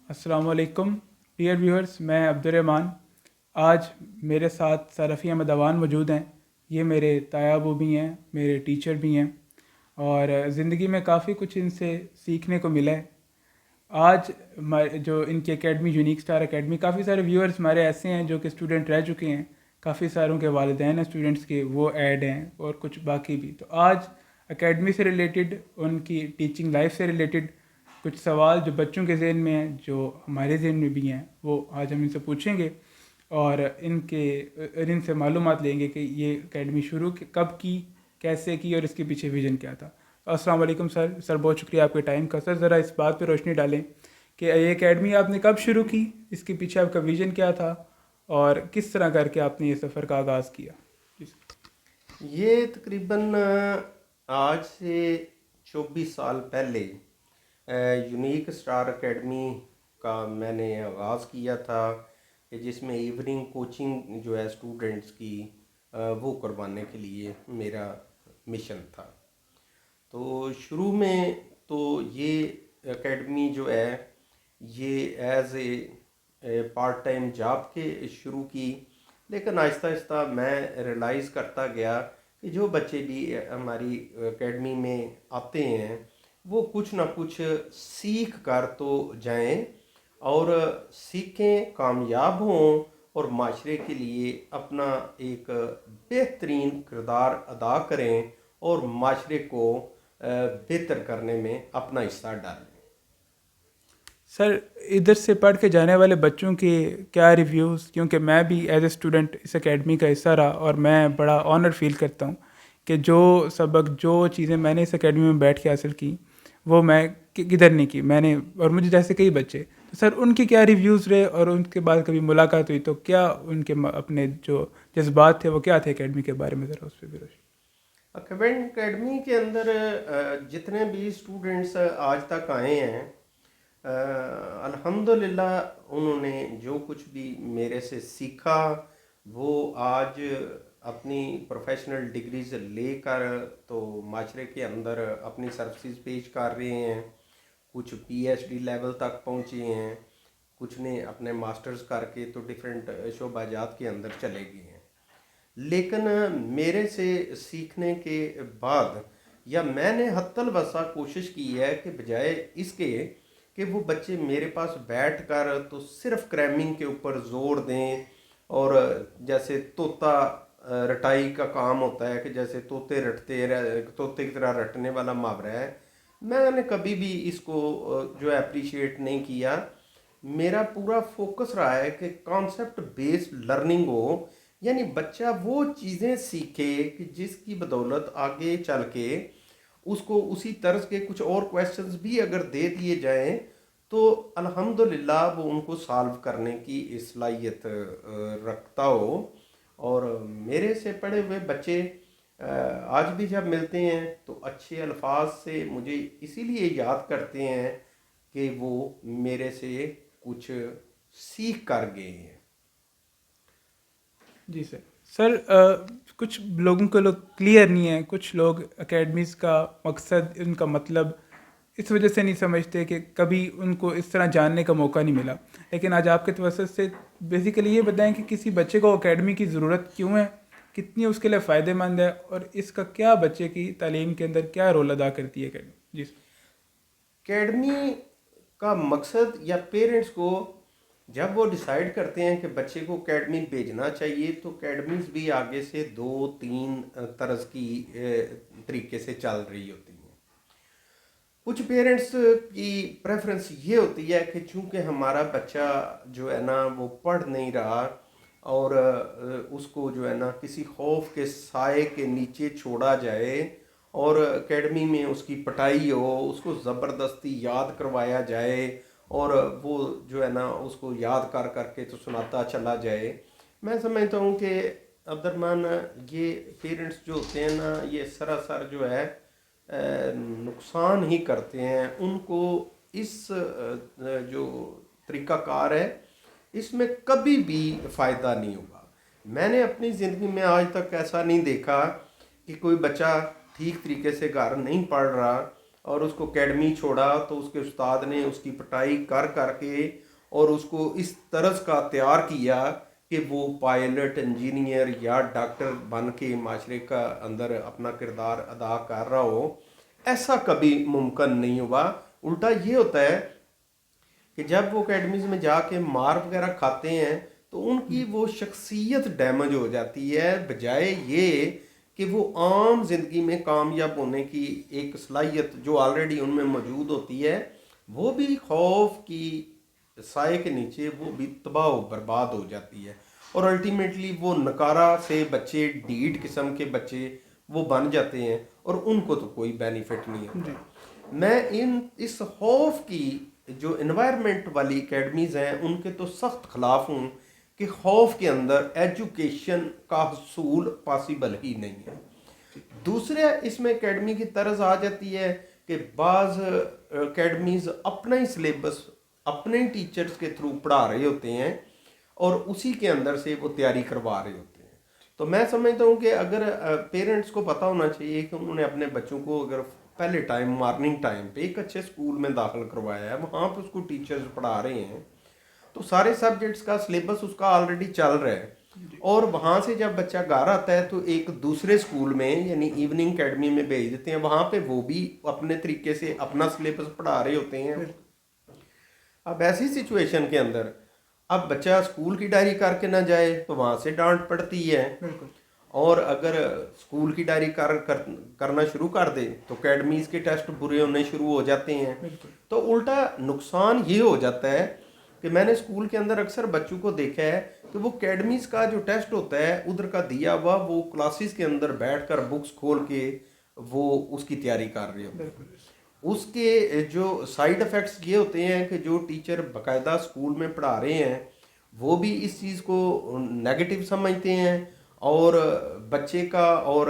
السلام علیکم dear viewers, میں عبدالرحمٰن. آج میرے ساتھ صرفی احمد اوان موجود ہیں. یہ میرے تایا ابو بھی ہیں، میرے ٹیچر بھی ہیں، اور زندگی میں کافی کچھ ان سے سیکھنے کو ملا ہے. آج جو ان کی اکیڈمی یونیک اسٹار اکیڈمی، کافی سارے ویورز ہمارے ایسے ہیں جو کہ اسٹوڈنٹ رہ چکے ہیں، کافی ساروں کے والدین ہیں اسٹوڈنٹس کے، وہ ایڈ ہیں، اور کچھ باقی بھی. تو آج اکیڈمی سے ریلیٹڈ، ان کی ٹیچنگ لائف سے ریلیٹڈ کچھ سوال جو بچوں کے ذہن میں ہیں، جو ہمارے ذہن میں بھی ہیں، وہ آج ہم ان سے پوچھیں گے اور ان سے معلومات لیں گے کہ یہ اکیڈمی شروع کب کی، کیسے کی، اور اس کے پیچھے ویژن کیا تھا. السلام علیکم سر. بہت شکریہ آپ کے ٹائم کا. سر ذرا اس بات پہ روشنی ڈالیں کہ یہ اکیڈمی آپ نے کب شروع کی، اس کے پیچھے آپ کا ویژن کیا تھا، اور کس طرح کر کے آپ نے یہ سفر کا آغاز کیا. جی سر. یہ تقریباً آج سے 24 سال پہلے یونیک اسٹار اکیڈمی کا میں نے آغاز کیا تھا، کہ جس میں ایوننگ کوچنگ جو ہے اسٹوڈنٹس کی وہ کروانے کے لیے میرا مشن تھا. تو شروع میں تو یہ اکیڈمی جو ہے یہ as a part time job کے شروع کی، لیکن آہستہ آہستہ میں ریلائز کرتا گیا کہ جو بچے بھی ہماری اکیڈمی میں آتے ہیں وہ کچھ نہ کچھ سیکھ کر تو جائیں، اور سیکھیں، کامیاب ہوں، اور معاشرے کے لیے اپنا ایک بہترین کردار ادا کریں، اور معاشرے کو بہتر کرنے میں اپنا حصہ ڈالیں. سر ادھر سے پڑھ کے جانے والے بچوں کے کیا ریویوز، کیونکہ میں بھی ایز اے اسٹوڈنٹ اس اکیڈمی کا حصہ رہا، اور میں بڑا آنر فیل کرتا ہوں کہ جو سبق، جو چیزیں میں نے اس اکیڈمی میں بیٹھ کے حاصل کی، وہ میں کدھر نہیں کی میں نے، اور مجھے جیسے کئی بچے. تو سر ان کے کیا ریویوز رہے، اور ان کے بعد کبھی ملاقات ہوئی تو کیا ان کے اپنے جو جذبات تھے وہ کیا تھے اکیڈمی کے بارے میں، ذرا اس پہ بھی روشنی. اکیڈمی کے اندر جتنے بھی اسٹوڈنٹس آج تک آئے ہیں، الحمدللہ انہوں نے جو کچھ بھی میرے سے سیکھا وہ آج اپنی پروفیشنل ڈگریز لے کر تو معاشرے کے اندر اپنی سروسز پیش کر رہے ہیں. کچھ پی ایچ ڈی لیول تک پہنچے ہیں، کچھ نے اپنے ماسٹرز کر کے تو ڈیفرنٹ شعبہ جات کے اندر چلے گئے ہیں. لیکن میرے سے سیکھنے کے بعد، یا میں نے حتی الوسع کوشش کی ہے کہ بجائے اس کے کہ وہ بچے میرے پاس بیٹھ کر تو صرف کریمنگ کے اوپر زور دیں، اور جیسے طوطا رٹائی کا کام ہوتا ہے، کہ جیسے طوطے کی طرح رٹنے والا محاورہ ہے، میں نے کبھی بھی اس کو جو ہے اپریشیٹ نہیں کیا. میرا پورا فوکس رہا ہے کہ کانسیپٹ بیسڈ لرننگ ہو، یعنی بچہ وہ چیزیں سیکھے کہ جس کی بدولت آگے چل کے اس کو اسی طرز کے کچھ اور کویسچنز بھی اگر دے دیے جائیں تو الحمدللہ وہ ان کو سالو کرنے کی صلاحیت رکھتا ہو. اور میرے سے پڑھے ہوئے بچے آج بھی جب ملتے ہیں تو اچھے الفاظ سے مجھے اسی لیے یاد کرتے ہیں کہ وہ میرے سے کچھ سیکھ کر گئے ہیں. جی سر. سر کچھ لوگوں کو کلیئر نہیں ہے، کچھ لوگ اکیڈمیز کا مقصد، ان کا مطلب اس وجہ سے نہیں سمجھتے کہ کبھی ان کو اس طرح جاننے کا موقع نہیں ملا. لیکن آج آپ کے توسط سے بیسیکلی یہ بتائیں کہ کسی بچے کو اکیڈمی کی ضرورت کیوں ہے، کتنی اس کے لیے فائدہ مند ہے، اور اس کا کیا بچے کی تعلیم کے اندر کیا رول ادا کرتی ہے اکیڈمی. جی سر. اکیڈمی کا مقصد، یا پیرنٹس کو جب وہ ڈیسائیڈ کرتے ہیں کہ بچے کو اکیڈمی بھیجنا چاہیے، تو اکیڈمیز بھی آگے سے 2-3 طرز کی طریقے سے چل رہی ہوتی ہیں. کچھ پیرنٹس کی پریفرنس یہ ہوتی ہے کہ چونکہ ہمارا بچہ جو ہے نا وہ پڑھ نہیں رہا، اور اس کو جو ہے نا کسی خوف کے سائے کے نیچے چھوڑا جائے، اور اکیڈمی میں اس کی پٹائی ہو، اس کو زبردستی یاد کروایا جائے، اور وہ جو ہے نا اس کو یاد کر کر کے تو سناتا چلا جائے. میں سمجھتا ہوں کہ عبدالرحمٰن، یہ پیرنٹس جو ہوتے ہیں نا، یہ سراسر جو ہے نقصان ہی کرتے ہیں. ان کو اس جو طریقہ کار ہے اس میں کبھی بھی فائدہ نہیں ہوگا. میں نے اپنی زندگی میں آج تک ایسا نہیں دیکھا کہ کوئی بچہ ٹھیک طریقے سے گھر نہیں پڑھ رہا اور اس کو اکیڈمی چھوڑا تو اس کے استاد نے اس کی پٹائی کر کر کے اور اس کو اس طرز کا تیار کیا کہ وہ پائلٹ انجینئر یا ڈاکٹر بن کے معاشرے کا اندر اپنا کردار ادا کر رہا ہو. ایسا کبھی ممکن نہیں ہوا. الٹا یہ ہوتا ہے کہ جب وہ اکیڈمیز میں جا کے مار وغیرہ کھاتے ہیں تو ان کی وہ شخصیت ڈیمیج ہو جاتی ہے، بجائے یہ کہ وہ عام زندگی میں کامیاب ہونے کی ایک صلاحیت جو آلریڈی ان میں موجود ہوتی ہے وہ بھی خوف کی سائے کے نیچے وہ بھی تباہ و برباد ہو جاتی ہے. اور الٹیمیٹلی وہ نکارہ سے بچے، ڈھیٹ قسم کے بچے وہ بن جاتے ہیں اور ان کو تو کوئی بینیفٹ نہیں ہوتا. میں اس خوف کی جو انوائرمنٹ والی اکیڈمیز ہیں ان کے تو سخت خلاف ہوں کہ خوف کے اندر ایجوکیشن کا حصول پاسبل ہی نہیں ہے. دوسرے اس میں اکیڈمی کی طرز آ جاتی ہے کہ بعض اکیڈمیز اپنا ہی سلیبس اپنے ہی ٹیچرز کے تھرو پڑھا رہے ہوتے ہیں اور اسی کے اندر سے وہ تیاری کروا رہے ہوتے ہیں. تو میں سمجھتا ہوں کہ اگر پیرنٹس کو پتہ ہونا چاہیے کہ انہوں نے اپنے بچوں کو اگر پہلے ٹائم مارننگ ٹائم پہ ایک اچھے اسکول میں داخل کروایا ہے، وہاں پہ اس کو ٹیچرز پڑھا رہے ہیں تو سارے سبجیکٹس کا سلیبس اس کا آلریڈی چل رہا ہے، اور وہاں سے جب بچہ گھر آتا ہے تو ایک دوسرے اسکول میں یعنی ایوننگ اکیڈمی میں بھیج دیتے ہیں، وہاں پہ وہ بھی اپنے طریقے سے اپنا سلیبس پڑھا رہے ہوتے ہیں. اب ایسی سچویشن کے اندر اب بچہ اسکول کی ڈائری کر کے نہ جائے تو وہاں سے ڈانٹ پڑتی ہے، اور اگر اسکول کی ڈائری کرنا شروع کر دے تو اکیڈمیز کے ٹیسٹ برے ہونے شروع ہو جاتے ہیں. تو الٹا نقصان یہ ہو جاتا ہے کہ میں نے اسکول کے اندر اکثر بچوں کو دیکھا ہے کہ وہ اکیڈمیز کا جو ٹیسٹ ہوتا ہے ادھر کا دیا ہوا وہ کلاسز کے اندر بیٹھ کر بکس کھول کے وہ اس کی تیاری کر رہے ہوتے ہیں. اس کے جو سائیڈ افیکٹس یہ ہوتے ہیں کہ جو ٹیچر باقاعدہ اسکول میں پڑھا رہے ہیں وہ بھی اس چیز کو نیگیٹو سمجھتے ہیں، اور بچے کا اور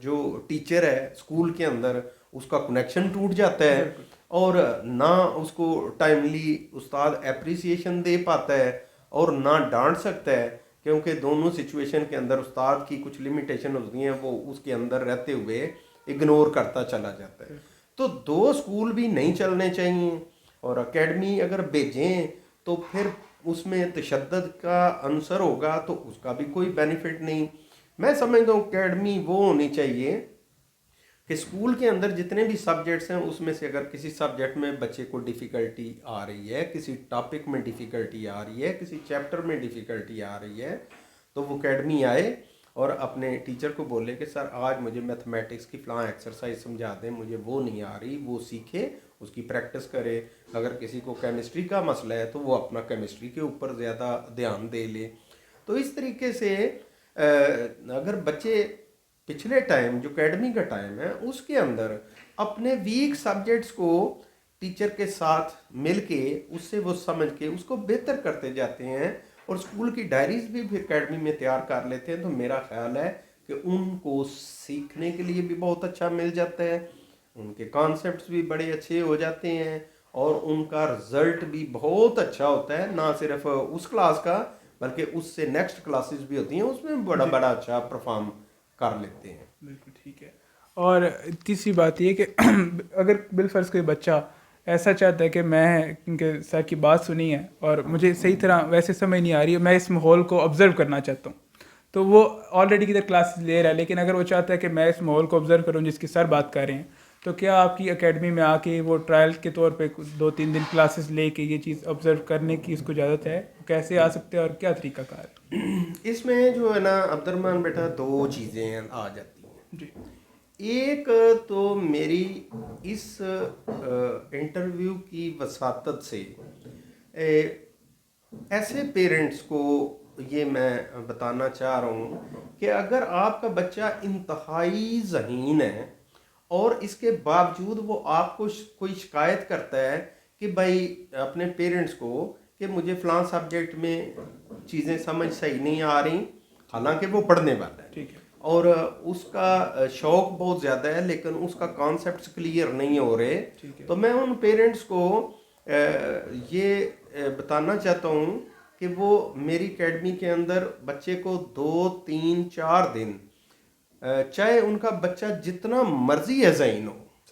جو ٹیچر ہے اسکول کے اندر اس کا کنیکشن ٹوٹ جاتا ہے، اور نہ اس کو ٹائملی استاد اپریسیشن دے پاتا ہے اور نہ ڈانٹ سکتا ہے، کیونکہ دونوں سچویشن کے اندر استاد کی کچھ لمیٹیشن ہوتی ہیں وہ اس کے اندر رہتے ہوئے اگنور کرتا چلا جاتا ہے. تو دو اسکول بھی نہیں چلنے چاہیے، اور اکیڈمی اگر بھیجیں تو پھر اس میں تشدد کا عنصر ہوگا تو اس کا بھی کوئی بینیفٹ نہیں. میں سمجھتا ہوں اکیڈمی وہ ہونی چاہیے کہ اسکول کے اندر جتنے بھی سبجیکٹس ہیں اس میں سے اگر کسی سبجیکٹ میں بچے کو ڈیفیکلٹی آ رہی ہے، کسی ٹاپک میں ڈیفیکلٹی آ رہی ہے، کسی چیپٹر میں ڈیفیکلٹی آ رہی ہے، تو وہ اکیڈمی آئے اور اپنے ٹیچر کو بولے کہ سر آج مجھے میتھمیٹکس کی فلاں ایکسرسائز سمجھا دیں، مجھے وہ نہیں آ رہی، وہ سیکھے، اس کی پریکٹس کرے. اگر کسی کو کیمسٹری کا مسئلہ ہے تو وہ اپنا کیمسٹری کے اوپر زیادہ دھیان دے لے. تو اس طریقے سے اگر بچے پچھلے ٹائم جو اکیڈمی کا ٹائم ہے اس کے اندر اپنے ویک سبجیکٹس کو ٹیچر کے ساتھ مل کے اس سے وہ سمجھ کے اس کو بہتر کرتے جاتے ہیں اور اسکول کی ڈائریز بھی پھر اکیڈمی میں تیار کر لیتے ہیں، تو میرا خیال ہے کہ ان کو سیکھنے کے لیے بھی بہت اچھا مل جاتا ہے، ان کے کانسیپٹس بھی بڑے اچھے ہو جاتے ہیں اور ان کا رزلٹ بھی بہت اچھا ہوتا ہے، نہ صرف اس کلاس کا بلکہ اس سے نیکسٹ کلاسز بھی ہوتی ہیں اس میں بڑا اچھا پرفارم کر لیتے ہیں. بالکل ٹھیک ہے. اور تیسری بات یہ کہ اگر بالفرض کوئی بچہ ایسا چاہتا ہے کہ میں کیونکہ سر کی بات سنی ہے اور مجھے صحیح طرح ویسے سمجھ نہیں آ رہی ہے، میں اس ماحول کو آبزرو کرنا چاہتا ہوں، تو وہ آلریڈی کدھر کلاسز لے رہا ہے، لیکن اگر وہ چاہتا ہے کہ میں اس ماحول کو آبزرو کروں جس کی سر بات کر رہے ہیں، تو کیا آپ کی اکیڈمی میں آ کے وہ ٹرائل کے طور پہ 2-3 دن کلاسز لے کے یہ چیز آبزرو کرنے کی اس کو اجازت ہے؟ کیسے آ سکتے ہیں اور کیا طریقہ کار ہے؟ اس میں جو ہے نا عبد الرحمن بیٹا دو چیزیں آ جاتی ہیں. جی. ایک تو میری اس انٹرویو کی وساطت سے ایسے پیرنٹس کو یہ میں بتانا چاہ رہا ہوں کہ اگر آپ کا بچہ انتہائی ذہین ہے اور اس کے باوجود وہ آپ کو کوئی شکایت کرتا ہے کہ بھائی اپنے پیرنٹس کو کہ مجھے فلاں سبجیکٹ میں چیزیں سمجھ صحیح نہیں آ رہی، حالانکہ وہ پڑھنے والا ہے ٹھیک ہے، اور اس کا شوق بہت زیادہ ہے لیکن اس کا کانسیپٹس کلیئر نہیں ہو رہے، تو میں ان پیرنٹس کو یہ بتانا چاہتا ہوں کہ وہ میری اکیڈمی کے اندر بچے کو 2-3-4 دن چاہے ان کا بچہ جتنا مرضی ہے ذہین ہو،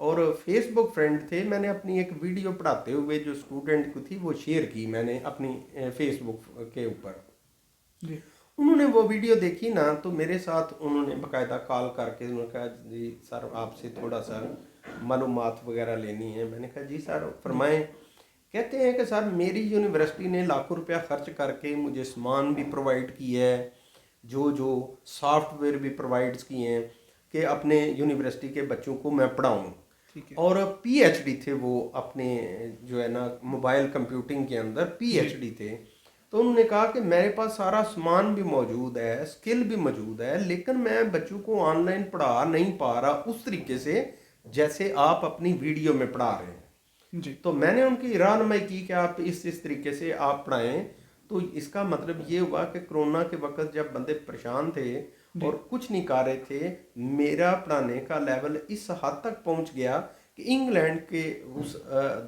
اور فیس بک فرینڈ تھے. میں نے اپنی ایک ویڈیو پڑھاتے ہوئے جو اسٹوڈنٹ کو تھی وہ شیئر کی میں نے اپنی فیس بک کے اوپر. جی انہوں نے وہ ویڈیو دیکھی نا تو میرے ساتھ انہوں نے باقاعدہ کال کر کے انہوں نے کہا جی سر آپ سے تھوڑا سا معلومات وغیرہ لینی ہے. میں نے کہا جی سر فرمائیں. کہتے ہیں کہ سر میری یونیورسٹی نے لاکھوں روپیہ خرچ کر کے مجھے سامان بھی پرووائڈ کیا ہے, جو سافٹ ویئر بھی پرووائڈ کیے ہیں کہ اپنے یونیورسٹی کے بچوں کو میں پڑھاؤں. اور پی ایچ ڈی تھے وہ اپنے جو ہے نا موبائل کمپیوٹنگ کے اندر پی ایچ ڈی تھے. تو انہوں نے کہا کہ میرے پاس سارا سامان بھی موجود ہے, اسکل بھی موجود ہے, لیکن میں بچوں کو آن لائن پڑھا نہیں پا رہا اس طریقے سے جیسے آپ اپنی ویڈیو میں پڑھا رہے ہیں. جی تو میں نے ان کی رہنمائی کی کہ آپ اس طریقے سے آپ پڑھائیں. تو اس کا مطلب یہ ہوا کہ کرونا کے وقت جب بندے پریشان تھے اور کچھ نہیں کر رہے تھے, میرا پڑھانے کا لیول اس حد تک پہنچ گیا کہ انگلینڈ کے اس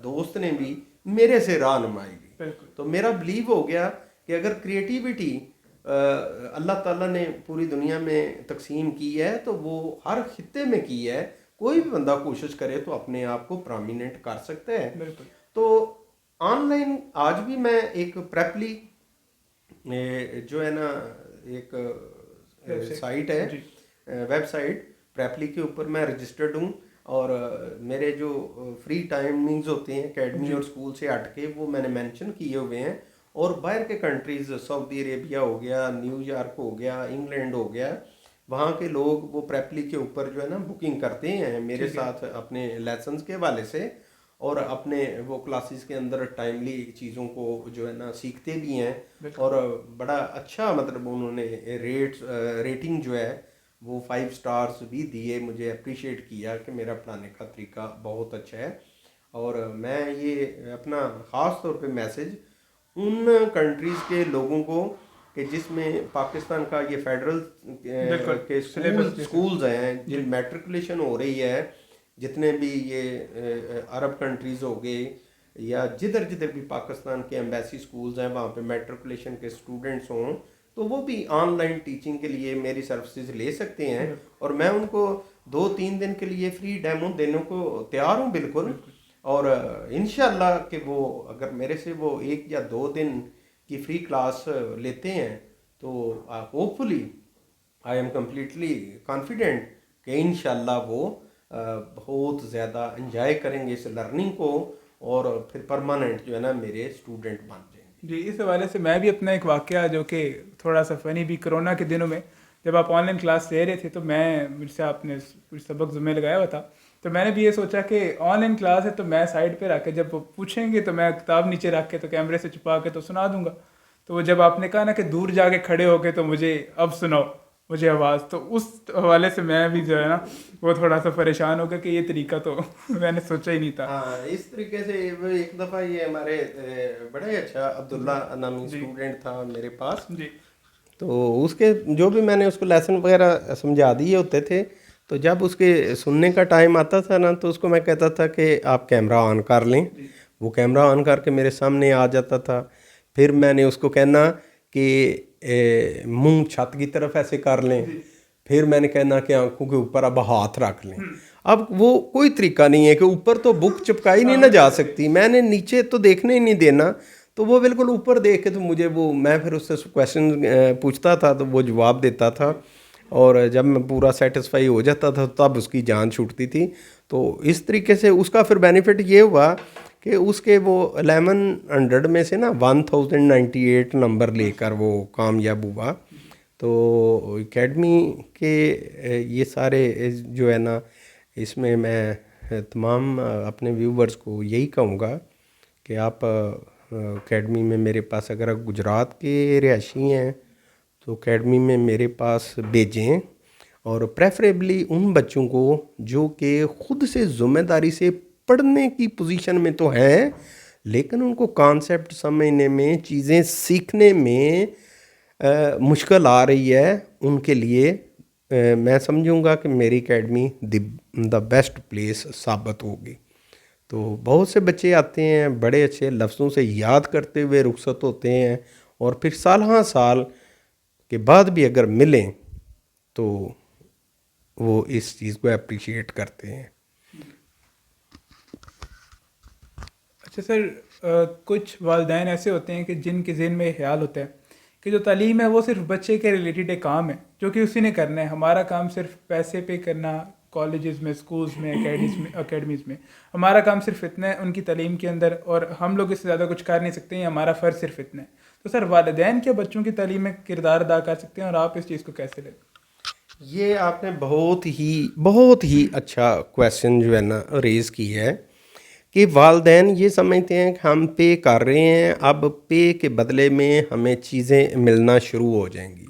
دوست نے بھی میرے سے رہنمائی لی. تو میرا بلیو ہو گیا کہ اگر کریٹیوٹی اللہ تعالیٰ نے پوری دنیا میں تقسیم کی ہے تو وہ ہر خطے میں کی ہے. کوئی بھی بندہ کوشش کرے تو اپنے آپ کو پرامیننٹ کر سکتا ہے. تو آن لائن آج بھی میں ایک پریپلی جو ہے نا ایک سائٹ ہے, ویب سائٹ پریپلی کے اوپر میں رجسٹرڈ ہوں. اور میرے جو فری ٹائمنگز ہوتے ہیں اکیڈمی اور اسکول سے ہٹ کے وہ میں نے مینشن کیے ہوئے ہیں. اور باہر کے کنٹریز سعودی عربیہ ہو گیا, نیو یارک ہو گیا, انگلینڈ ہو گیا, وہاں کے لوگ وہ پریپلی کے اوپر جو ہے نا بکنگ کرتے ہیں میرے ساتھ اپنے لیسنز کے حوالے سے, اور اپنے وہ کلاسز کے اندر ٹائملی چیزوں کو جو ہے نا سیکھتے بھی ہیں. اور بڑا اچھا مطلب انہوں نے ریٹنگ جو ہے وہ 5 سٹارز بھی دیے, مجھے اپریشیٹ کیا کہ میرا پڑھانے کا طریقہ بہت اچھا ہے. اور میں یہ اپنا خاص طور پہ میسج ان کنٹریز کے لوگوں کو کہ جس میں پاکستان کا یہ فیڈرل کے اسکولز ہیں جن میٹریکولیشن ہو رہی ہے, جتنے بھی یہ عرب کنٹریز ہو گئے یا جدھر بھی پاکستان کے ایمبیسی اسکولز ہیں وہاں پہ میٹریکولیشن کے اسٹوڈنٹس ہوں تو وہ بھی آن لائن ٹیچنگ کے لیے میری سروسز لے سکتے ہیں. اور میں ان کو 2-3 دن کے لیے فری ڈیمو دینے کو تیار ہوں بالکل. اور انشاءاللہ کہ وہ اگر میرے سے وہ 1 یا 2 دن کی فری کلاس لیتے ہیں تو hope fully I am completely confident کہ انشاءاللہ وہ بہت زیادہ انجوائے کریں گے اس لرننگ کو اور پھر پرماننٹ جو ہے نا میرے اسٹوڈنٹ بن جائیں گے. جی اس حوالے سے میں بھی اپنا ایک واقعہ جو کہ تھوڑا سا فنی بھی, کرونا کے دنوں میں جب آپ آن لائن کلاس لے رہے تھے تو مجھ سے آپ نے کچھ سبق ذمہ لگایا ہوا تھا, تو میں نے بھی یہ سوچا کہ آن لائن کلاس ہے تو میں سائڈ پہ رکھ کے جب وہ پوچھیں گے تو میں کتاب نیچے رکھ کے تو کیمرے سے چھپا کے تو سنا دوں گا. تو وہ جب آپ نے کہا نا کہ دور جا کے کھڑے ہو کے تو مجھے اب سناؤ مجھے آواز, تو اس حوالے سے میں بھی جو ہے نا وہ تھوڑا سا پریشان ہو گیا کہ یہ طریقہ تو میں نے سوچا ہی نہیں تھا. ہاں اس طریقے سے ایک دفعہ یہ ہمارے بڑے اچھا عبداللہ نامی اسٹوڈنٹ تھا میرے پاس, جی تو اس کے جو بھی میں نے اس کو لیسن وغیرہ سمجھا دیے ہوتے تھے, تو جب اس کے سننے کا ٹائم آتا تھا نا تو اس کو میں کہتا تھا کہ آپ کیمرہ آن کر لیں. وہ کیمرہ آن کر کے میرے سامنے آ جاتا تھا. پھر میں نے اس کو کہنا کہ منہ چھت کی طرف ایسے کر لیں. پھر میں نے کہنا کہ آنکھوں کے اوپر اب ہاتھ رکھ لیں. اب وہ کوئی طریقہ نہیں ہے کہ اوپر تو بک چپکائی نہیں نہ جا سکتی, میں نے نیچے تو دیکھنے ہی نہیں دینا, تو وہ بالکل اوپر دیکھ کے تو مجھے وہ میں پھر اس سے کویشچن پوچھتا تھا تو وہ جواب دیتا تھا. اور جب میں پورا سیٹسفائی ہو جاتا تھا تب اس کی جان چھوٹتی تھی. تو اس طریقے سے اس کا پھر بینیفٹ یہ ہوا کہ اس کے وہ 1100 میں سے نا 1098 نمبر لے کر وہ کامیاب ہوا. تو اکیڈمی کے یہ سارے جو ہے نا اس میں تمام اپنے ویورز کو یہی کہوں گا کہ آپ اکیڈمی میں میرے پاس اگر گجرات کے رہائشی ہیں تو اکیڈمی میں میرے پاس بھیجیں, اور پریفریبلی ان بچوں کو جو کہ خود سے ذمہ داری سے پڑھنے کی پوزیشن میں تو ہیں لیکن ان کو کانسیپٹ سمجھنے میں چیزیں سیکھنے میں مشکل آ رہی ہے, ان کے لیے میں سمجھوں گا کہ میری اکیڈمی دا بیسٹ پلیس ثابت ہوگی. تو بہت سے بچے آتے ہیں بڑے اچھے لفظوں سے یاد کرتے ہوئے رخصت ہوتے ہیں, اور پھر سال ہاں سال کے بعد بھی اگر ملیں تو وہ اس چیز کو اپریشیٹ کرتے ہیں. اچھا سر، کچھ والدین ایسے ہوتے ہیں کہ جن کے ذہن میں یہ خیال ہوتا ہے کہ جو تعلیم ہے وہ صرف بچے کے ریلیٹڈ ایک کام ہے جو کہ اسی نے کرنا ہے، ہمارا کام صرف پیسے پے کرنا، کالجز میں، اسکولز میں، اکیڈمیز میں ہمارا کام صرف اتنا ہے ان کی تعلیم کے اندر، اور ہم لوگ اس سے زیادہ کچھ کر نہیں سکتے ہیں، ہمارا فرض صرف اتنا ہے. تو سر والدین کیا بچوں کی تعلیم میں کردار ادا کر سکتے ہیں، اور آپ اس چیز کو کیسے لیتے ہیں؟ یہ آپ نے بہت ہی اچھا کویشچن جو ہے نا ریز کی ہے کہ والدین یہ سمجھتے ہیں کہ ہم پے کر رہے ہیں، اب پے کے بدلے میں ہمیں چیزیں ملنا شروع ہو جائیں گی.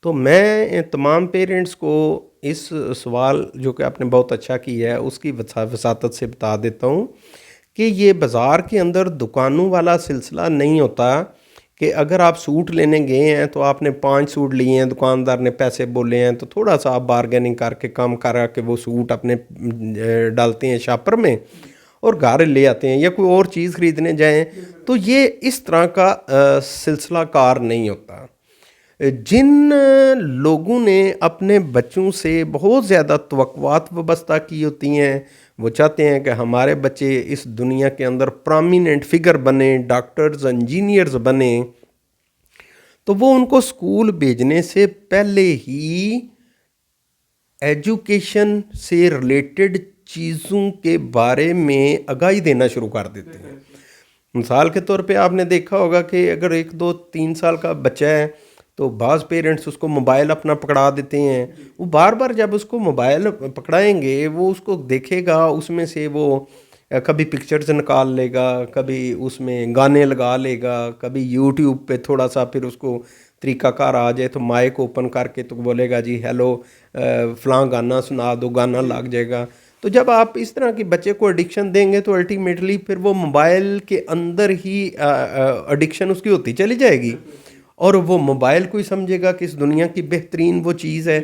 تو میں تمام پیرنٹس کو اس سوال جو کہ آپ نے بہت اچھا کیا ہے اس کی وساطت سے بتا دیتا ہوں کہ یہ بازار کے اندر دکانوں والا سلسلہ نہیں ہوتا کہ اگر آپ سوٹ لینے گئے ہیں تو آپ نے 5 سوٹ لیے ہیں، دکاندار نے پیسے بولے ہیں تو تھوڑا سا آپ بارگیننگ کر کے کم کرا کے وہ سوٹ اپنے ڈالتے ہیں شاپر میں اور گھر لے آتے ہیں، یا کوئی اور چیز خریدنے جائیں تو یہ اس طرح کا سلسلہ کار نہیں ہوتا. جن لوگوں نے اپنے بچوں سے بہت زیادہ توقعات وابستہ کی ہوتی ہیں، وہ چاہتے ہیں کہ ہمارے بچے اس دنیا کے اندر پرامیننٹ فگر بنیں، ڈاکٹرز انجینئرز بنیں، تو وہ ان کو اسکول بھیجنے سے پہلے ہی ایجوکیشن سے ریلیٹڈ چیزوں کے بارے میں آگاہی دینا شروع کر دیتے ہیں. مثال کے طور پہ آپ نے دیکھا ہوگا کہ اگر 1 2 3 سال کا بچہ ہے تو بعض پیرنٹس اس کو موبائل اپنا پکڑا دیتے ہیں. وہ بار بار جب اس کو موبائل پکڑائیں گے وہ اس کو دیکھے گا، اس میں سے وہ کبھی پکچرز نکال لے گا، کبھی اس میں گانے لگا لے گا، کبھی یوٹیوب پہ تھوڑا سا پھر اس کو طریقہ کار آ جائے تو مائک اوپن کر کے تو بولے گا جی ہیلو فلاں گانا سنا دو، گانا لگ جائے گا. تو جب آپ اس طرح کے بچے کو ایڈکشن دیں گے تو الٹیمیٹلی پھر وہ موبائل کے اندر ہی ایڈکشن اس کی ہوتی چلی جائے گی، اور وہ موبائل کو ہی سمجھے گا کہ اس دنیا کی بہترین وہ چیز ہے.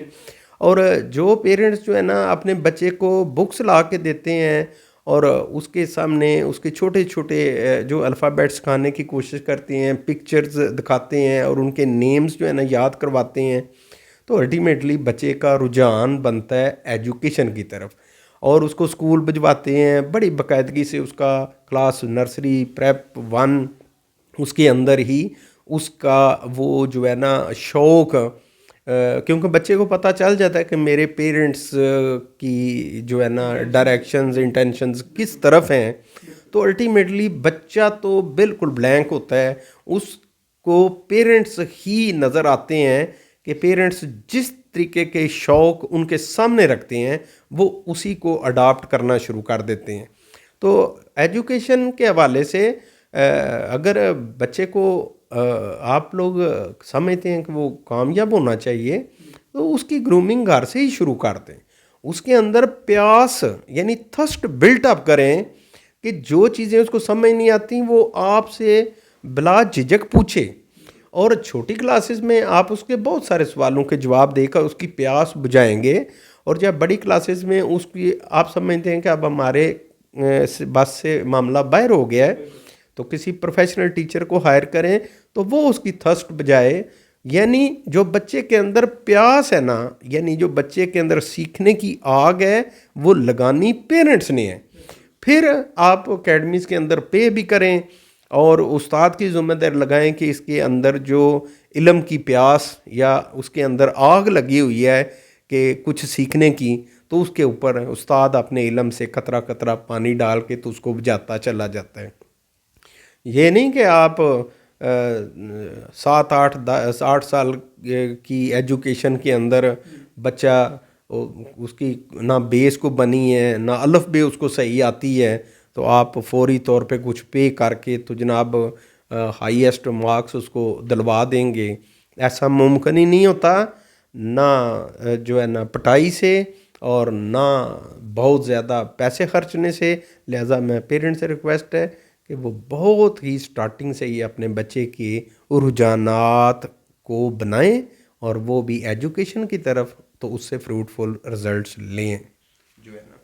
اور جو پیرنٹس جو ہے نا اپنے بچے کو بکس لا کے دیتے ہیں اور اس کے سامنے اس کے چھوٹے چھوٹے جو الفابیٹ سکھانے کی کوشش کرتے ہیں، پکچرز دکھاتے ہیں اور ان کے نیمز جو ہے نا یاد کرواتے ہیں، تو الٹیمیٹلی بچے کا رجحان بنتا ہے ایجوکیشن کی طرف، اور اس کو اسکول بھجواتے ہیں بڑی باقاعدگی سے. اس کا کلاس نرسری پریپ 1 اس کے اندر ہی اس کا وہ جو ہے نا شوق، کیونکہ بچے کو پتہ چل جاتا ہے کہ میرے پیرنٹس کی جو ہے نا ڈائریکشنز انٹینشنز کس طرف ہیں، تو الٹیمیٹلی بچہ تو بالکل بلینک ہوتا ہے. اس کو پیرنٹس ہی نظر آتے ہیں کہ پیرنٹس جس طریقے کے شوق ان کے سامنے رکھتے ہیں وہ اسی کو اڈاپٹ کرنا شروع کر دیتے ہیں. تو ایجوکیشن کے حوالے سے اگر بچے کو آپ لوگ سمجھتے ہیں کہ وہ کامیاب ہونا چاہیے تو اس کی گرومنگ گھر سے ہی شروع کر دیں. اس کے اندر پیاس یعنی تھسٹ بلٹ اپ کریں کہ جو چیزیں اس کو سمجھ نہیں آتی وہ آپ سے بلا جھجک پوچھے، اور چھوٹی کلاسز میں آپ اس کے بہت سارے سوالوں کے جواب دے کر اس کی پیاس بجھائیں گے. اور جب بڑی کلاسز میں اس کی آپ سمجھتے ہیں کہ اب ہمارے بس سے معاملہ باہر ہو گیا ہے تو کسی پروفیشنل ٹیچر کو ہائر کریں تو وہ اس کی تھسٹ بجائے. یعنی جو بچے کے اندر پیاس ہے نا، یعنی جو بچے کے اندر سیکھنے کی آگ ہے وہ لگانی پیرنٹس نے ہے. پھر آپ اکیڈمیز کے اندر پے بھی کریں اور استاد کی ذمہ داری لگائیں کہ اس کے اندر جو علم کی پیاس یا اس کے اندر آگ لگی ہوئی ہے کہ کچھ سیکھنے کی، تو اس کے اوپر استاد اپنے علم سے قطرہ قطرہ پانی ڈال کے تو اس کو بجھاتا چلا جاتا ہے. یہ نہیں کہ آپ 7 8 10 8 سال کی ایجوکیشن کے اندر بچہ اس کی نہ بیس کو بنی ہے نہ الف بے اس کو صحیح آتی ہے تو آپ فوری طور پہ کچھ پے کر کے تو جناب ہائیسٹ مارکس اس کو دلوا دیں گے. ایسا ممکن ہی نہیں ہوتا، نہ جو ہے نا پٹائی سے اور نہ بہت زیادہ پیسے خرچنے سے. لہٰذا میں پیرنٹ سے ریکویسٹ ہے کہ وہ بہت ہی سٹارٹنگ سے ہی اپنے بچے کے رجحانات کو بنائیں اور وہ بھی ایجوکیشن کی طرف، تو اس سے فروٹفل رزلٹس لیں جو ہے نا.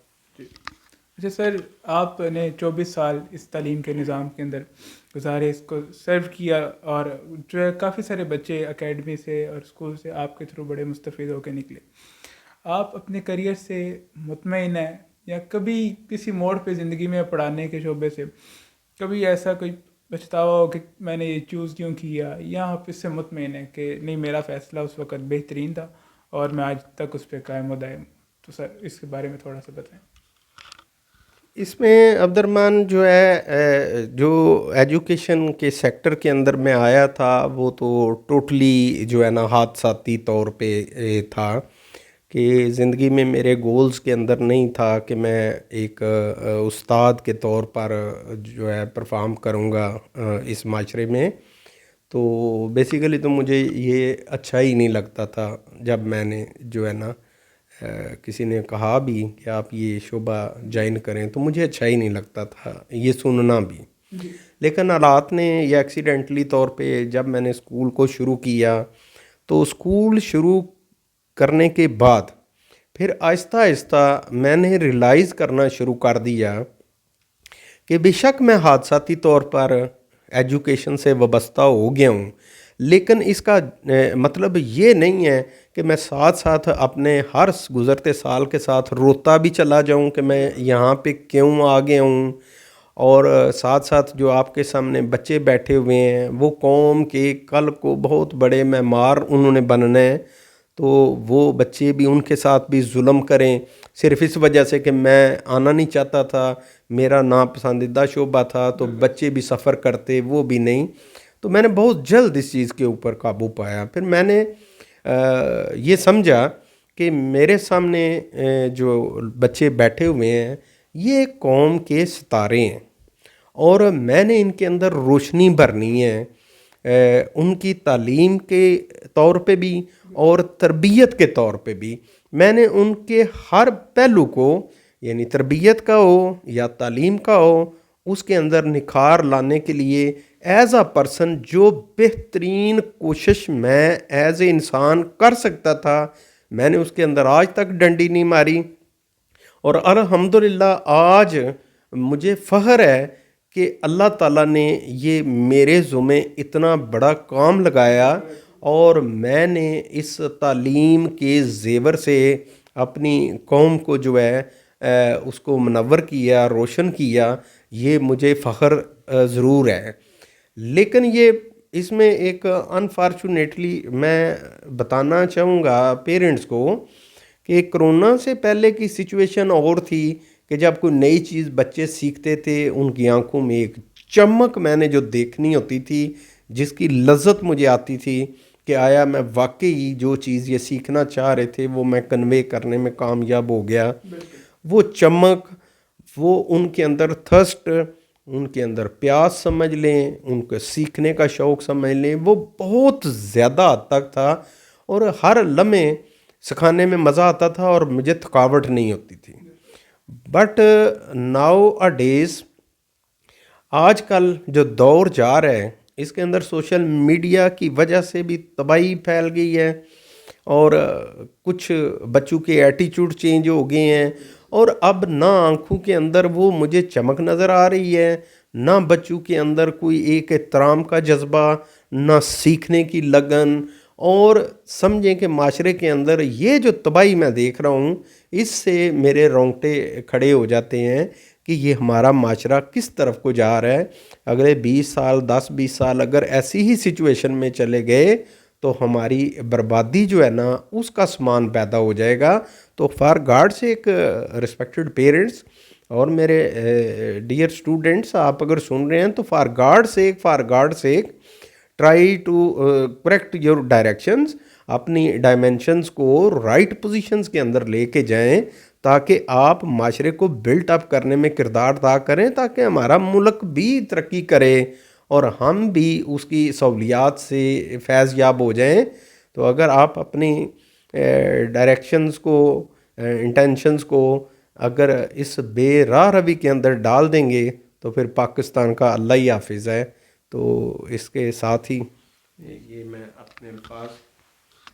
اچھا سر، آپ نے 24 سال اس تعلیم کے نظام کے اندر گزارے، اس کو سرو کیا، اور جو ہے کافی سارے بچے اکیڈمی سے اور اسکول سے آپ کے تھرو بڑے مستفید ہو کے نکلے. آپ اپنے کریئر سے مطمئن ہیں، یا کبھی کسی موڑ پہ زندگی میں پڑھانے کے شعبے سے کبھی ایسا کوئی پچھتاوا ہو کہ میں نے یہ چوز کیوں کیا، یا آپ اس سے مطمئن ہیں کہ نہیں میرا فیصلہ اس وقت بہترین تھا اور میں آج تک اس پہ قائم و دائم؟ تو سر اس کے بارے میں تھوڑا سا بتائیں۔ اس میں عبد الرحمن جو ہے جو ایجوکیشن کے سیکٹر کے اندر میں آیا تھا وہ تو ٹوٹلی جو ہے نا حادثاتی طور پہ تھا، کہ زندگی میں میرے گولز کے اندر نہیں تھا کہ میں ایک استاد کے طور پر جو ہے پرفارم کروں گا اس معاشرے میں۔ تو بیسیکلی تو مجھے یہ اچھا ہی نہیں لگتا تھا جب میں نے جو ہے نا کسی نے کہا بھی کہ آپ یہ شعبہ جوائن کریں، تو مجھے اچھا ہی نہیں لگتا تھا یہ سننا بھی۔ جی لیکن حالات نے یا ایکسیڈنٹلی طور پہ جب میں نے اسکول کو شروع کیا، تو اسکول شروع کرنے کے بعد پھر آہستہ آہستہ میں نے ریلائز کرنا شروع کر دیا کہ بے شک میں حادثاتی طور پر ایجوکیشن سے وابستہ ہو گیا ہوں، لیکن اس کا مطلب یہ نہیں ہے کہ میں ساتھ ساتھ اپنے ہر گزرتے سال کے ساتھ روتا بھی چلا جاؤں کہ میں یہاں پہ کیوں آ گیا ہوں۔ اور ساتھ ساتھ جو آپ کے سامنے بچے بیٹھے ہوئے ہیں وہ قوم کے کل کو بہت بڑے معمار انہوں نے بننا ہے، تو وہ بچے بھی ان کے ساتھ بھی ظلم کریں صرف اس وجہ سے کہ میں آنا نہیں چاہتا تھا، میرا ناپسندیدہ شعبہ تھا، تو بچے بھی سفر کرتے وہ بھی نہیں۔ تو میں نے بہت جلد اس چیز کے اوپر قابو پایا۔ پھر میں نے یہ سمجھا کہ میرے سامنے جو بچے بیٹھے ہوئے ہیں یہ قوم کے ستارے ہیں، اور میں نے ان کے اندر روشنی بھرنی ہے، ان کی تعلیم کے طور پہ بھی اور تربیت کے طور پہ بھی۔ میں نے ان کے ہر پہلو کو، یعنی تربیت کا ہو یا تعلیم کا ہو، اس کے اندر نکھار لانے کے لیے ایز اے پرسن جو بہترین کوشش میں ایز اے انسان کر سکتا تھا، میں نے اس کے اندر آج تک ڈنڈی نہیں ماری۔ اور الحمدللہ آج مجھے فخر ہے کہ اللہ تعالیٰ نے یہ میرے ذمے اتنا بڑا کام لگایا، اور میں نے اس تعلیم کے زیور سے اپنی قوم کو جو ہے اس کو منور کیا، روشن کیا۔ یہ مجھے فخر ضرور ہے، لیکن یہ اس میں ایک انفارچونیٹلی میں بتانا چاہوں گا پیرنٹس کو کہ کرونا سے پہلے کی سچویشن اور تھی، کہ جب کوئی نئی چیز بچے سیکھتے تھے ان کی آنکھوں میں ایک چمک میں نے جو دیکھنی ہوتی تھی، جس کی لذت مجھے آتی تھی کہ آیا میں واقعی جو چیز یہ سیکھنا چاہ رہے تھے وہ میں کنوے کرنے میں کامیاب ہو گیا۔ وہ چمک، وہ ان کے اندر تھرسٹ، ان کے اندر پیاس سمجھ لیں، ان کو سیکھنے کا شوق سمجھ لیں، وہ بہت زیادہ حد تک تھا، اور ہر لمحے سکھانے میں مزہ آتا تھا اور مجھے تھکاوٹ نہیں ہوتی تھی۔ بٹ ناؤ اے ڈیز، آج کل جو دور جا رہا ہے اس کے اندر سوشل میڈیا کی وجہ سے بھی تباہی پھیل گئی ہے، اور کچھ بچوں کے ایٹیچیوڈ چینج ہو گئے ہیں، اور اب نہ آنکھوں کے اندر وہ مجھے چمک نظر آ رہی ہے، نہ بچوں کے اندر کوئی ایک احترام کا جذبہ، نہ سیکھنے کی لگن۔ اور سمجھیں کہ معاشرے کے اندر یہ جو تباہی میں دیکھ رہا ہوں، اس سے میرے رونگٹے کھڑے ہو جاتے ہیں کہ یہ ہمارا معاشرہ کس طرف کو جا رہا ہے۔ اگلے 20 سال 10-20 سال اگر ایسی ہی سچویشن میں چلے گئے تو ہماری بربادی جو ہے نا اس کا سامان پیدا ہو جائے گا۔ تو فار گاڈ سے ایک رسپیکٹڈ پیرنٹس اور میرے ڈیئر اسٹوڈنٹس، آپ اگر سن رہے ہیں تو فار گاڈ سے try to correct your directions, اپنی ڈائمینشنز کو رائٹ پوزیشنز کے اندر لے کے جائیں، تاکہ آپ معاشرے کو بلٹ اپ کرنے میں کردار ادا کریں، تاکہ ہمارا ملک بھی ترقی کرے اور ہم بھی اس کی سہولیات سے فیض یاب ہو جائیں۔ تو اگر آپ اپنی ڈائریکشنز کو، انٹینشنز کو اگر اس بے راہ روی کے اندر ڈال دیں گے تو پھر پاکستان کا اللہ ہی حافظ ہے۔ تو اس کے ساتھ ہی یہ میں اپنے الفاظ۔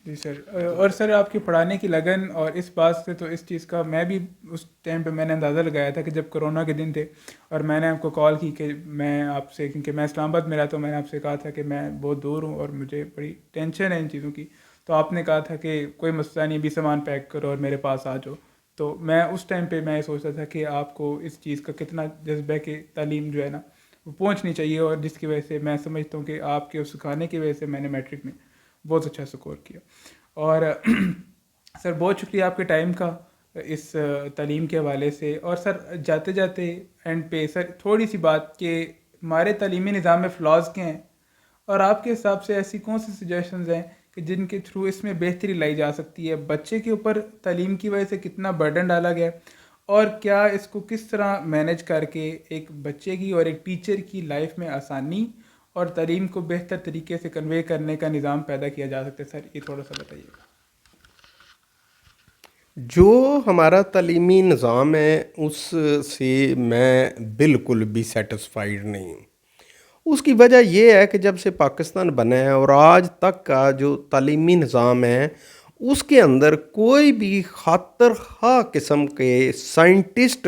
جی سر، اور سر آپ کی پڑھانے کی لگن اور اس بات سے تو اس چیز کا میں بھی اس ٹائم پہ میں نے اندازہ لگایا تھا کہ جب کرونا کے دن تھے اور میں نے آپ کو کال کی کہ میں آپ سے، کیونکہ میں اسلام آباد میں رہتا ہوں، میں نے آپ سے کہا تھا کہ میں بہت دور ہوں اور مجھے بڑی ٹینشن ہے ان چیزوں کی، تو آپ نے کہا تھا کہ کوئی مسئلہ نہیں، بھی سامان پیک کرو اور میرے پاس آ جاؤ۔ تو میں اس ٹائم پہ میں یہ سوچتا تھا کہ آپ کو اس چیز کا کتنا جذبہ ہے کہ تعلیم جو ہے نا وہ پہنچنی چاہیے، اور جس کی وجہ سے میں سمجھتا ہوں کہ آپ کے اس سکھانے کی وجہ سے میں نے میٹرک میں بہت اچھا سکور کیا. اور سر بہت شکریہ آپ کے ٹائم کا اس تعلیم کے حوالے سے. اور سر جاتے جاتے اینڈ پہ سر تھوڑی سی بات کہ ہمارے تعلیمی نظام میں فلاز کیا ہیں، اور آپ کے حساب سے ایسی کون سی سجیشنز ہیں کہ جن کے تھرو اس میں بہتری لائی جا سکتی ہے؟ بچے کے اوپر تعلیم کی وجہ سے کتنا برڈن ڈالا گیا ہے، اور کیا اس کو کس طرح مینیج کر کے ایک بچے کی اور ایک ٹیچر کی لائف میں آسانی اور تعلیم کو بہتر طریقے سے کنوے کرنے کا نظام پیدا کیا جا سکتا ہے؟ سر یہ تھوڑا سا بتائیے گا. جو ہمارا تعلیمی نظام ہے اس سے میں بالکل بھی سیٹسفائیڈ نہیں ہوں. اس کی وجہ یہ ہے کہ جب سے پاکستان بنا ہے اور آج تک کا جو تعلیمی نظام ہے اس کے اندر کوئی بھی خاطر خواہ قسم کے سائنٹسٹ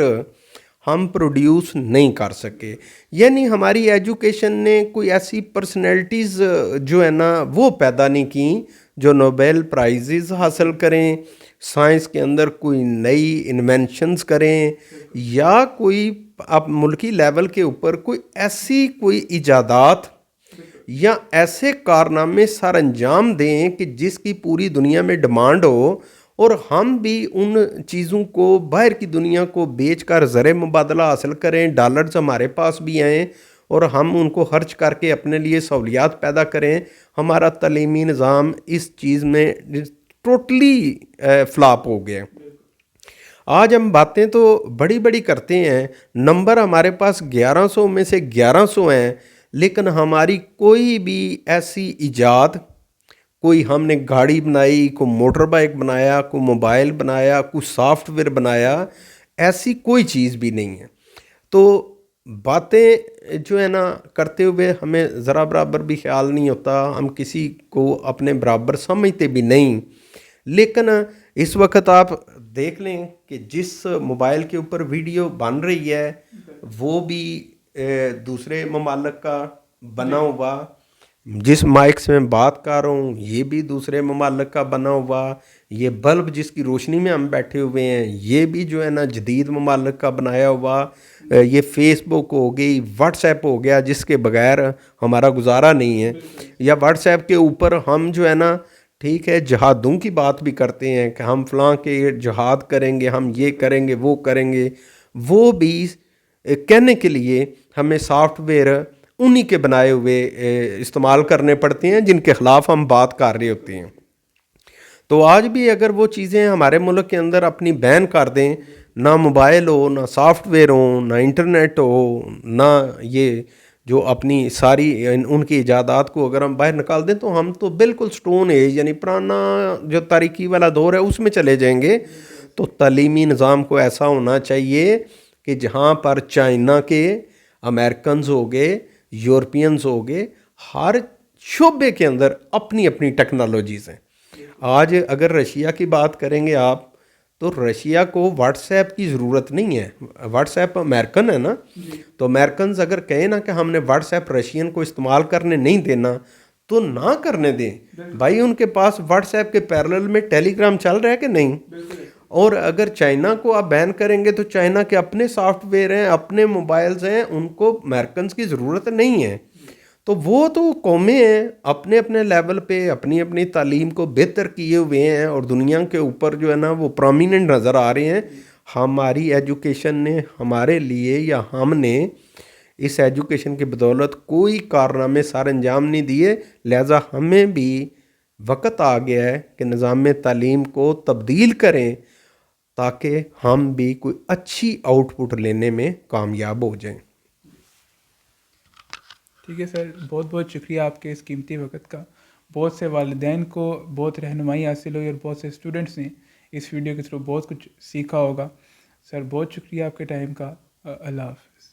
ہم پروڈیوس نہیں کر سکے. یعنی ہماری ایجوکیشن نے کوئی ایسی پرسنالٹیز جو ہے نا وہ پیدا نہیں کی جو نوبیل پرائزز حاصل کریں، سائنس کے اندر کوئی نئی انوینشنز کریں، یا کوئی اب ملکی لیول کے اوپر کوئی ایسی کوئی ایجادات یا ایسے کارنامے سر انجام دیں کہ جس کی پوری دنیا میں ڈیمانڈ ہو، اور ہم بھی ان چیزوں کو باہر کی دنیا کو بیچ کر زر مبادلہ حاصل کریں، ڈالرز ہمارے پاس بھی آئیں اور ہم ان کو خرچ کر کے اپنے لیے سہولیات پیدا کریں. ہمارا تعلیمی نظام اس چیز میں ٹوٹلی فلاپ ہو گیا. آج ہم باتیں تو بڑی بڑی کرتے ہیں، نمبر ہمارے پاس 1100 میں سے 1100 ہیں، لیکن ہماری کوئی بھی ایسی ایجاد، کوئی ہم نے گاڑی بنائی، کوئی موٹر بائک بنایا، کوئی موبائل بنایا، کوئی سافٹ ویئر بنایا، ایسی کوئی چیز بھی نہیں ہے. تو باتیں جو ہے نا کرتے ہوئے ہمیں ذرا برابر بھی خیال نہیں ہوتا، ہم کسی کو اپنے برابر سمجھتے بھی نہیں. لیکن اس وقت آپ دیکھ لیں کہ جس موبائل کے اوپر ویڈیو بن رہی ہے وہ بھی دوسرے ممالک کا بنا ہوا، جس مائک سے میں بات کر رہا ہوں یہ بھی دوسرے ممالک کا بنا ہوا، یہ بلب جس کی روشنی میں ہم بیٹھے ہوئے ہیں یہ بھی جو ہے نا جدید ممالک کا بنایا ہوا. یہ فیس بک ہو گئی، واٹس ایپ ہو گیا جس کے بغیر ہمارا گزارا نہیں ہے، یا واٹس ایپ کے اوپر ہم جو ہے نا ٹھیک ہے جہادوں کی بات بھی کرتے ہیں کہ ہم فلاں کے جہاد کریں گے، ہم یہ کریں گے وہ کریں گے. وہ بھی کہنے کے لیے ہمیں سافٹ ویئر انہی کے بنائے ہوئے استعمال کرنے پڑتے ہیں جن کے خلاف ہم بات کر رہے ہوتے ہیں. تو آج بھی اگر وہ چیزیں ہمارے ملک کے اندر اپنی بین کر دیں، نہ موبائل ہو، نہ سافٹ ویئر ہو، نہ انٹرنیٹ ہو، نہ یہ جو اپنی ساری ان کی ایجادات کو اگر ہم باہر نکال دیں تو ہم تو بالکل سٹون ایج یعنی پرانا جو تاریکی والا دور ہے اس میں چلے جائیں گے. تو تعلیمی نظام کو ایسا ہونا چاہیے کہ جہاں پر چائنا کے، امریکنز ہو گئے، یورپینز ہو گئے، ہر شعبے کے اندر اپنی اپنی ٹیکنالوجیز ہیں. آج اگر رشیا کی بات کریں گے آپ تو رشیا کو واٹس ایپ کی ضرورت نہیں ہے، واٹس ایپ امریکن ہے نا. تو امریکنز اگر کہیں نا کہ ہم نے واٹس ایپ رشین کو استعمال کرنے نہیں دینا تو نہ کرنے دیں بھائی، ان کے پاس واٹس ایپ کے پیرلل میں ٹیلی گرام چل رہا ہے کہ نہیں. اور اگر چائنا کو آپ بین کریں گے تو چائنا کے اپنے سافٹ ویئر ہیں، اپنے موبائلز ہیں، ان کو امریکنز کی ضرورت نہیں ہے. تو وہ تو قومیں ہیں اپنے اپنے لیول پہ اپنی اپنی تعلیم کو بہتر کیے ہوئے ہیں اور دنیا کے اوپر جو ہے نا وہ پرومیننٹ نظر آ رہے ہیں. ہماری ایجوکیشن نے ہمارے لیے، یا ہم نے اس ایجوکیشن کی بدولت کوئی کارنامے سر انجام نہیں دیے. لہٰذا ہمیں بھی وقت آ گیا ہے کہ نظام تعلیم کو تبدیل کریں تاکہ ہم بھی کوئی اچھی آؤٹ پٹ لینے میں کامیاب ہو جائیں. ٹھیک ہے سر، بہت بہت شکریہ آپ کے اس قیمتی وقت کا. بہت سے والدین کو بہت رہنمائی حاصل ہوئی اور بہت سے اسٹوڈنٹس نے اس ویڈیو کے تھرو بہت کچھ سیکھا ہوگا. سر بہت شکریہ آپ کے ٹائم کا. اللہ حافظ.